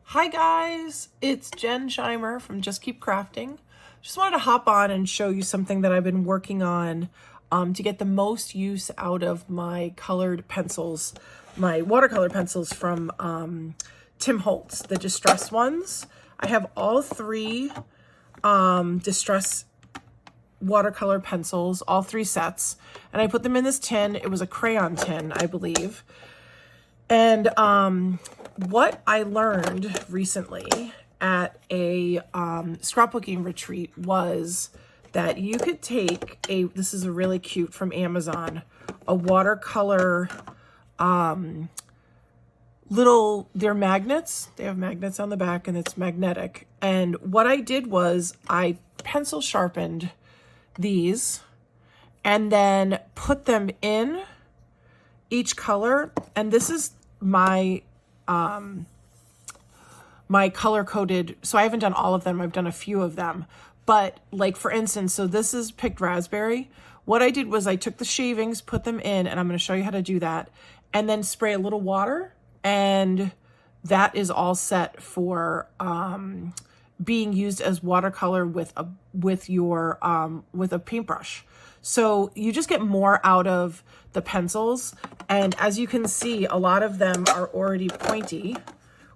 Hi guys, it's Jen Scheimer from Just Keep Crafting. Just wanted to hop on and show you something that I've been working on to get the most use out of my colored pencils, my watercolor pencils from Tim Holtz, the distress ones. I have all three distress watercolor pencils, all three sets, and I put them in this tin. It was a crayon tin, I believe. And what I learned recently at a scrapbooking retreat was that you could take this is a really cute from Amazon, a watercolor they're magnets. They have magnets on the back and it's magnetic. And what I did was I pencil sharpened these and then put them in each color, and this is my my color coded, so I haven't done all of them, I've done a few of them, but like for instance, so this is picked raspberry. What I did was I took the shavings, put them in, and I'm going to show you how to do that, and then spray a little water, and that is all set for being used as watercolor with a paintbrush. So you just get more out of the pencils. And as you can see, a lot of them are already pointy,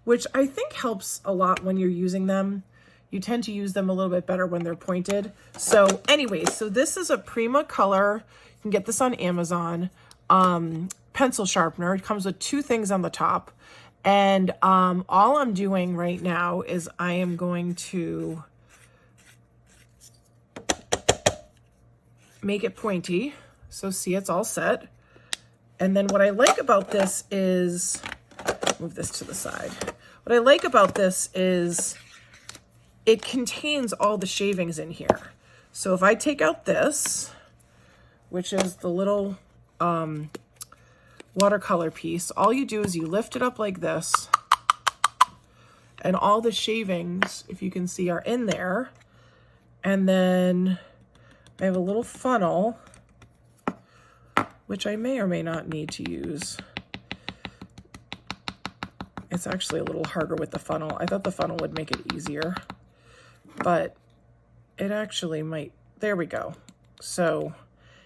which I think helps a lot when you're using them. You tend to use them a little bit better when they're pointed. So anyway, so this is a Prima Color. You can get this on Amazon. Pencil sharpener. It comes with two things on the top. And all I'm doing right now is I am going to make it pointy. So see, it's all set. And then what I like about this is, move this to the side. What I like about this is it contains all the shavings in here. So if I take out this, which is the little watercolor piece, all you do is you lift it up like this, and all the shavings, if you can see, are in there. And then I have a little funnel, which I may or may not need to use. It's actually a little harder with the funnel. I thought the funnel would make it easier, but it actually might. There we go. So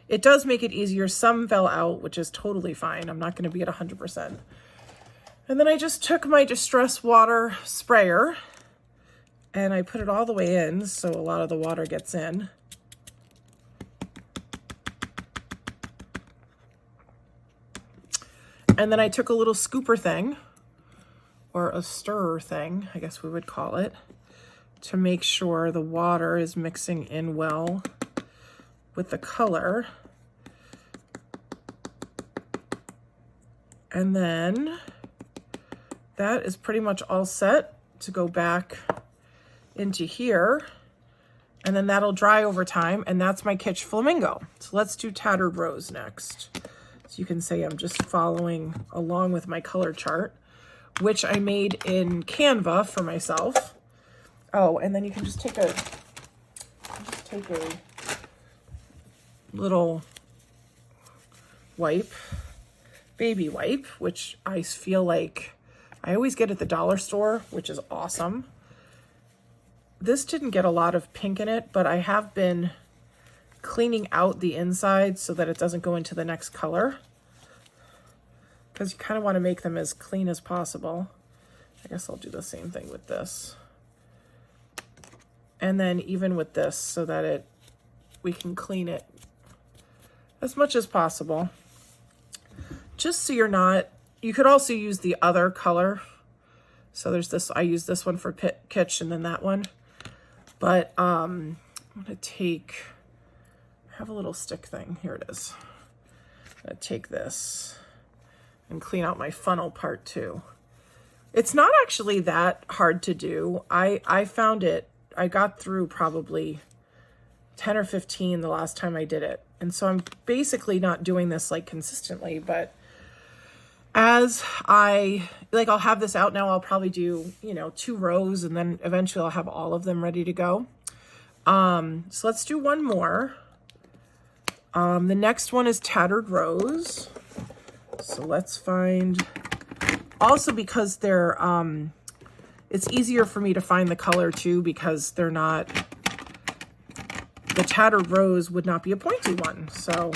it does make it easier. Some fell out, which is totally fine. I'm not going to be at 100%. And then I just took my distress water sprayer and I put it all the way in so a lot of the water gets in. And then I took a little scooper thing, or a stirrer thing, I guess we would call it, to make sure the water is mixing in well with the color. And then that is pretty much all set to go back into here. And then that'll dry over time. And that's my Kitsch Flamingo. So let's do Tattered Rose next. So you can say I'm just following along with my color chart, which I made in Canva for myself. Oh, and then you can just take a little wipe, baby wipe, which I feel like I always get at the dollar store, which is awesome. This didn't get a lot of pink in it, but I have been cleaning out the inside so that it doesn't go into the next color, because you kind of want to make them as clean as possible. I guess I'll do the same thing with this. And then even with this, so that we can clean it as much as possible. Just so you're not, you could also use the other color. So there's this, I use this one for Kitsch and then that one. But I'm gonna take, I have a little stick thing, here it is. I'm gonna take this and clean out my funnel part too. It's not actually that hard to do. I found it, I got through probably 10 or 15 the last time I did it. And so I'm basically not doing this like consistently, but as I'll have this out now, I'll probably do, 2 rows, and then eventually I'll have all of them ready to go. So let's do one more. The next one is Tattered Rose. So let's find, also because they're It's easier for me to find the color too, because they're not, the Tattered Rose would not be a pointy one. So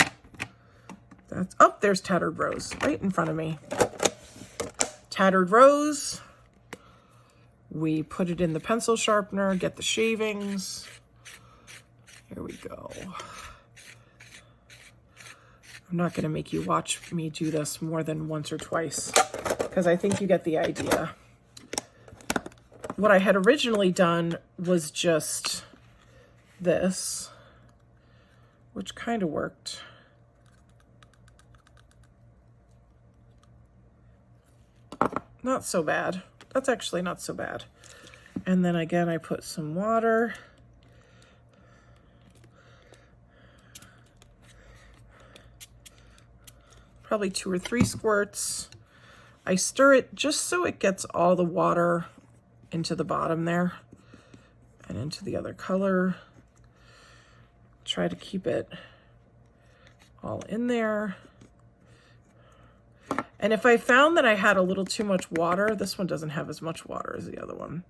that's, oh, there's Tattered Rose right in front of me. Tattered Rose. We put it in the pencil sharpener, get the shavings. Here we go. I'm not going to make you watch me do this more than once or twice, because I think you get the idea. What I had originally done was just this, which kind of worked. Not so bad. That's actually not so bad. And then again, I put some water. Probably 2 or 3 squirts. I stir it just so it gets all the water into the bottom there and into the other color. Try to keep it all in there. And if I found that I had a little too much water, this one doesn't have as much water as the other one.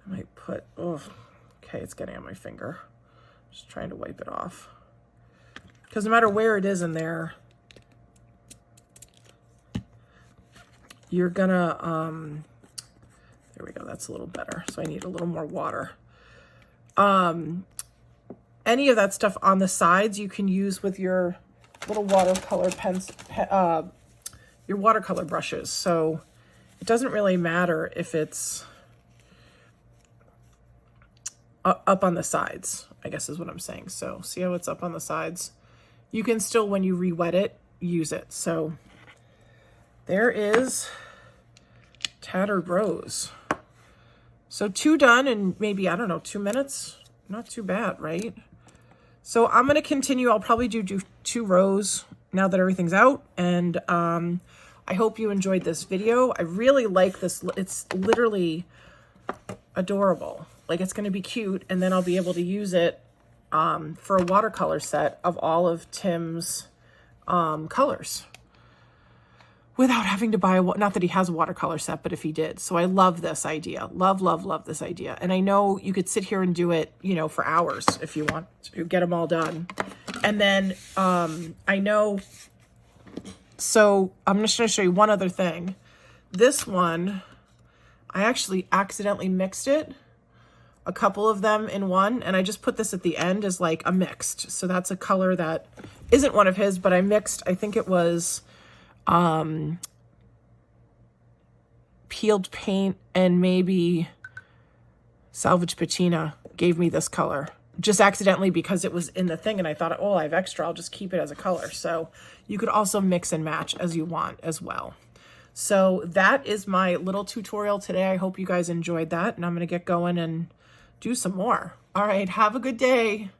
I might put, oh, okay, it's getting on my finger. Just trying to wipe it off. Because no matter where it is in there, you're gonna, there we go, that's a little better. So I need a little more water. Any of that stuff on the sides you can use with your little watercolor pens, your watercolor brushes. So it doesn't really matter if it's up on the sides, I guess is what I'm saying. So see how it's up on the sides? You can still, when you re-wet it, use it. So there is Tattered Rose. So 2 done in maybe, I don't know, 2 minutes. Not too bad, right? So I'm going to continue. I'll probably do 2 rows now that everything's out. And I hope you enjoyed this video. I really like this. It's literally adorable. Like, it's going to be cute. And then I'll be able to use it for a watercolor set of all of Tim's colors, without having to buy a, not that he has a watercolor set, but if he did. So I love this idea. Love, love, love this idea. And I know you could sit here and do it, you know, for hours if you want to get them all done. And then I know, so I'm just going to show you one other thing. This one, I actually accidentally mixed it, a couple of them in one, and I just put this at the end as like a mixed. So that's a color that isn't one of his, but I mixed, I think it was peeled paint and maybe salvage patina gave me this color just accidentally because it was in the thing, and I thought, oh, I have extra, I'll just keep it as a color. So you could also mix and match as you want as well. So that is my little tutorial today. I hope you guys enjoyed that, and I'm going to get going and do some more. All right, have a good day.